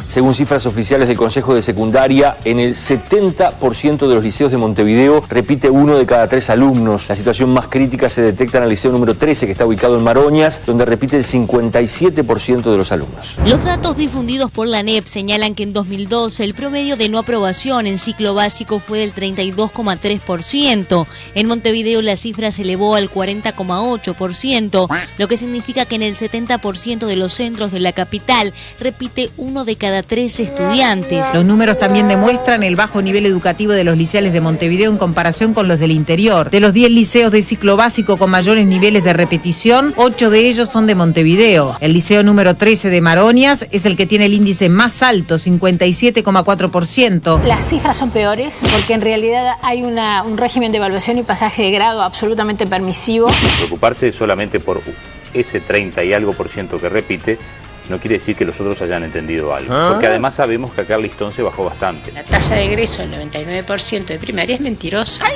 Según cifras oficiales del Consejo de Secundaria, en el 70% de los liceos de Montevideo repite 1 de cada 3 alumnos. La situación más crítica se detecta en el liceo número 13, que está ubicado en Maroñas, donde repite el 57% de los alumnos. Los datos difundidos por la ANEP señalan que en 2012 el promedio de no aprobación en ciclo básico fue del 32,3%. En Montevideo la cifra se elevó al 40,8%, lo que significa que en el 70% de los centros de la capital repite 1 de cada 3 estudiantes. Los números también demuestran el bajo nivel educativo de los liceales de Montevideo en comparación con los del interior. De los 10 liceos de ciclo básico con mayores niveles de repetición, 8 de ellos son de Montevideo. El liceo número 13 de Maroñas es el que tiene el índice más alto, 57,4%. Las cifras son peores porque en realidad hay un régimen de evaluación y pasaje de grado absolutamente permisivo. Preocuparse solamente por ese 30 y algo % que repite no quiere decir que los otros hayan entendido algo. Porque además sabemos que acá el listón se bajó bastante. La tasa de egreso del 99% de primaria es mentirosa.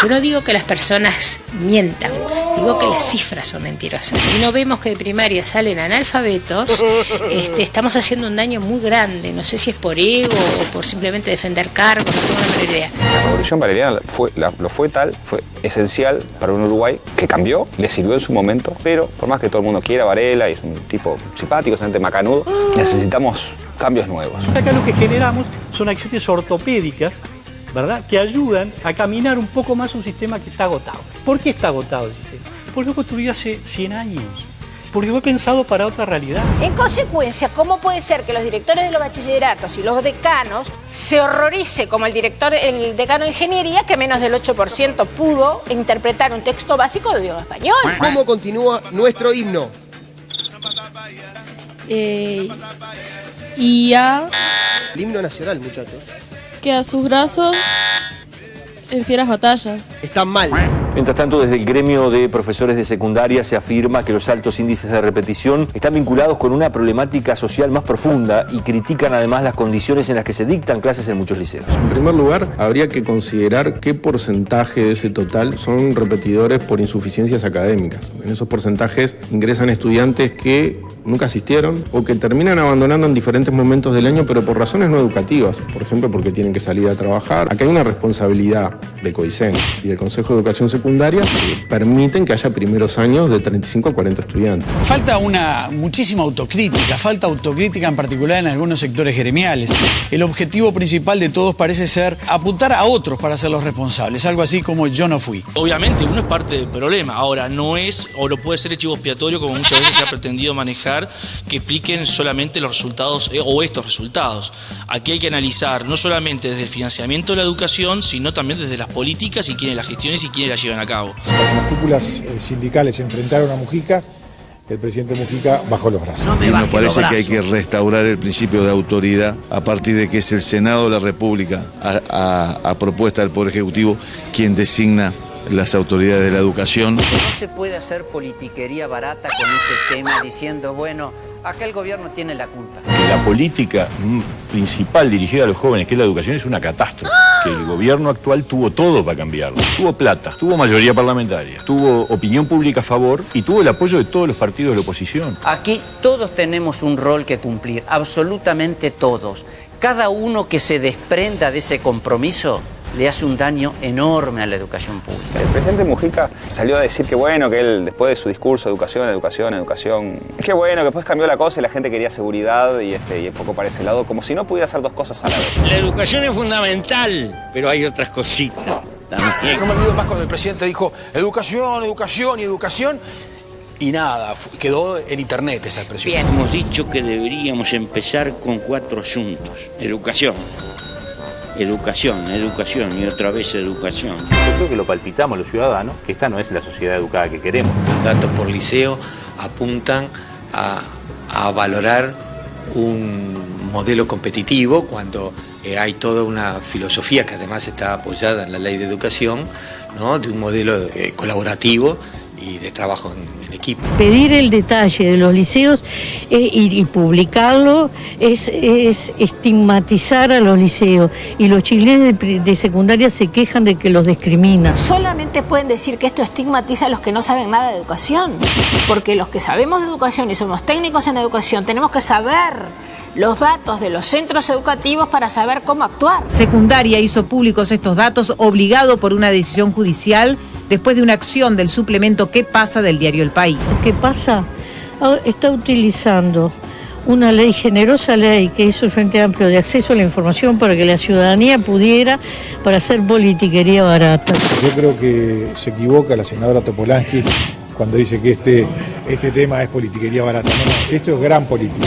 Yo no digo que las personas mientan, digo que las cifras son mentirosas. Si no vemos que de primaria salen analfabetos, estamos haciendo un daño muy grande. No sé si es por ego o por simplemente defender cargos, no tengo la menor idea. La revolución valeriana fue esencial para un Uruguay que cambió, le sirvió en su momento, pero por más que todo el mundo quiera Varela y es un tipo simpático, bastante macanudo, necesitamos cambios nuevos. Acá lo que generamos son acciones ortopédicas, ¿verdad?, que ayudan a caminar un poco más un sistema que está agotado. ¿Por qué está agotado el sistema? Porque fue construido hace 100 años. Porque fue pensado para otra realidad. En consecuencia, ¿cómo puede ser que los directores de los bachilleratos y los decanos se horrorice como el decano de ingeniería, que menos del 8% pudo interpretar un texto básico de idioma español? ¿Cómo continúa nuestro himno? El himno nacional, muchachos. Que a sus brazos en fieras batallas. Están mal. Mientras tanto, desde el gremio de profesores de secundaria se afirma que los altos índices de repetición están vinculados con una problemática social más profunda y critican además las condiciones en las que se dictan clases en muchos liceos. En primer lugar, habría que considerar qué porcentaje de ese total son repetidores por insuficiencias académicas. En esos porcentajes ingresan estudiantes que nunca asistieron o que terminan abandonando en diferentes momentos del año, pero por razones no educativas, por ejemplo, porque tienen que salir a trabajar. Acá hay una responsabilidad de COICEN y del Consejo de Educación Secundaria que permiten que haya primeros años de 35 a 40 estudiantes. Falta muchísima autocrítica, falta autocrítica en particular en algunos sectores gremiales. El objetivo principal de todos parece ser apuntar a otros para hacerlos responsables, algo así como yo no fui. Obviamente uno es parte del problema, ahora no es o no puede ser el chivo expiatorio como muchas veces se ha pretendido manejar, que expliquen solamente los resultados o estos resultados. Aquí hay que analizar no solamente desde el financiamiento de la educación, sino también desde las políticas y quiénes las gestionen y quiénes las llevan a cabo. Cuando las cúpulas sindicales se enfrentaron a Mujica, el presidente Mujica bajó los brazos. Y nos parece que hay que restaurar el principio de autoridad a partir de que es el Senado de la República, a propuesta del Poder Ejecutivo, quien designa las autoridades de la educación. No se puede hacer politiquería barata con este tema diciendo, bueno, acá el gobierno tiene la culpa. La política principal dirigida a los jóvenes, que es la educación, es una catástrofe. Que el gobierno actual tuvo todo para cambiarlo. Tuvo plata, tuvo mayoría parlamentaria, tuvo opinión pública a favor y tuvo el apoyo de todos los partidos de la oposición. Aquí todos tenemos un rol que cumplir, absolutamente todos. Cada uno que se desprenda de ese compromiso le hace un daño enorme a la educación pública. El presidente Mujica salió a decir que bueno, que él después de su discurso, educación, qué bueno, que después cambió la cosa y la gente quería seguridad y enfocó para ese lado, como si no pudiera hacer dos cosas a la vez. La educación es fundamental, pero hay otras cositas también. No me olvido más cuando el presidente dijo educación, educación y educación. Y nada, quedó en internet esa expresión. Bien. Hemos dicho que deberíamos empezar con 4 asuntos. Educación y otra vez educación. Yo creo que lo palpitamos los ciudadanos, que esta no es la sociedad educada que queremos. Los datos por liceo apuntan a valorar un modelo competitivo cuando hay toda una filosofía que además está apoyada en la ley de educación, ¿no?, de un modelo colaborativo y de trabajo en equipo. Pedir el detalle de los liceos y publicarlo es estigmatizar a los liceos, y los chilenos de secundaria se quejan de que los discriminan. Solamente pueden decir que esto estigmatiza a los que no saben nada de educación, porque los que sabemos de educación y somos técnicos en educación tenemos que saber los datos de los centros educativos para saber cómo actuar. Secundaria hizo públicos estos datos obligado por una decisión judicial después de una acción del suplemento ¿Qué pasa? Del diario El País. ¿Qué pasa? Está utilizando una ley, generosa ley que hizo el Frente Amplio de acceso a la información para que la ciudadanía pudiera, para hacer politiquería barata. Yo creo que se equivoca la senadora Topolansky cuando dice que este tema es politiquería barata. No, esto es gran política.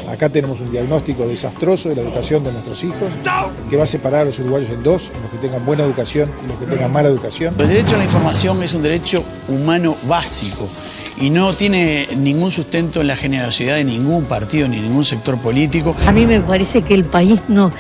Acá tenemos un diagnóstico desastroso de la educación de nuestros hijos, que va a separar a los uruguayos en dos, en los que tengan buena educación y los que tengan mala educación. El derecho a la información es un derecho humano básico y no tiene ningún sustento en la generosidad de ningún partido ni ningún sector político. A mí me parece que el país no,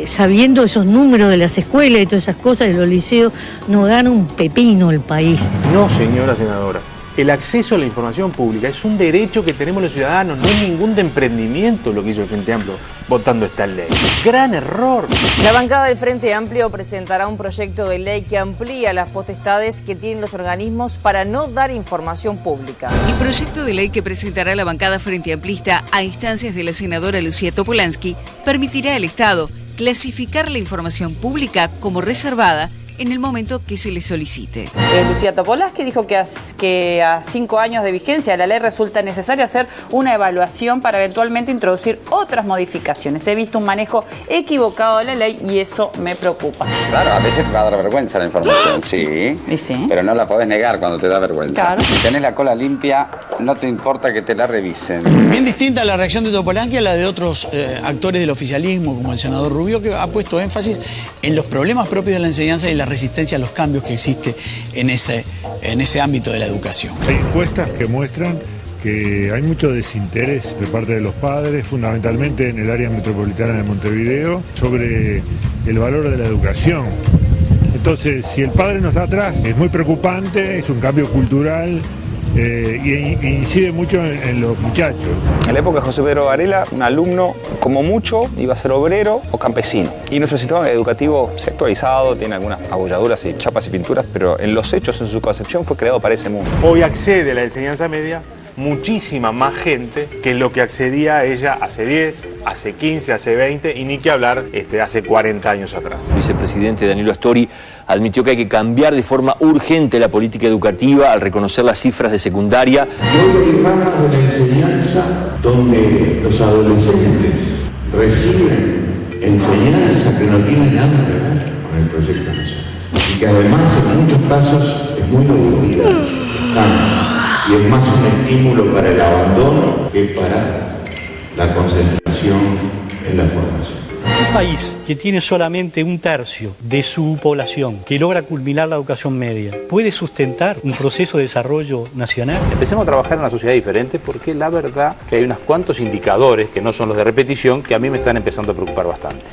sabiendo esos números de las escuelas y todas esas cosas de los liceos, no gana un pepino el país. No, señora senadora. El acceso a la información pública es un derecho que tenemos los ciudadanos, no es ningún de emprendimiento lo que hizo el Frente Amplio votando esta ley. ¡Gran error! La bancada del Frente Amplio presentará un proyecto de ley que amplía las potestades que tienen los organismos para no dar información pública. El proyecto de ley que presentará la bancada Frente Amplista a instancias de la senadora Lucía Topolansky permitirá al Estado clasificar la información pública como reservada en el momento que se le solicite. Lucía Topolansky dijo que a 5 años de vigencia de la ley resulta necesario hacer una evaluación para eventualmente introducir otras modificaciones. He visto un manejo equivocado de la ley y eso me preocupa. Claro, a veces te va a dar vergüenza la información, sí, pero no la podés negar cuando te da vergüenza. Claro. Si tenés la cola limpia, no te importa que te la revisen. Bien distinta la reacción de Topolansky a la de otros actores del oficialismo, como el senador Rubio, que ha puesto énfasis en los problemas propios de la enseñanza y la resistencia a los cambios que existe en ese ámbito de la educación. Hay encuestas que muestran que hay mucho desinterés de parte de los padres, fundamentalmente en el área metropolitana de Montevideo, sobre el valor de la educación. Entonces, si el padre no está atrás, es muy preocupante, es un cambio cultural y incide mucho en los muchachos. En la época de José Pedro Varela, un alumno, como mucho, iba a ser obrero o campesino. Y nuestro sistema educativo se ha actualizado, tiene algunas abolladuras y chapas y pinturas, pero en los hechos, en su concepción, fue creado para ese mundo. Hoy accede a la enseñanza media muchísima más gente que lo que accedía a ella hace 10, hace 15, hace 20 y ni que hablar hace 40 años atrás. El vicepresidente Danilo Astori admitió que hay que cambiar de forma urgente la política educativa al reconocer las cifras de secundaria. Hoy hay ramas de la enseñanza donde los adolescentes reciben enseñanza que no tiene nada que ver con el proyecto nacional y que además en muchos casos es muy aburrida, cansa. Y es más un estímulo para el abandono que para la concentración en la formación. Un país que tiene solamente 1/3 de su población que logra culminar la educación media, ¿puede sustentar un proceso de desarrollo nacional? Empecemos a trabajar en una sociedad diferente porque la verdad que hay unos cuantos indicadores que no son los de repetición que a mí me están empezando a preocupar bastante.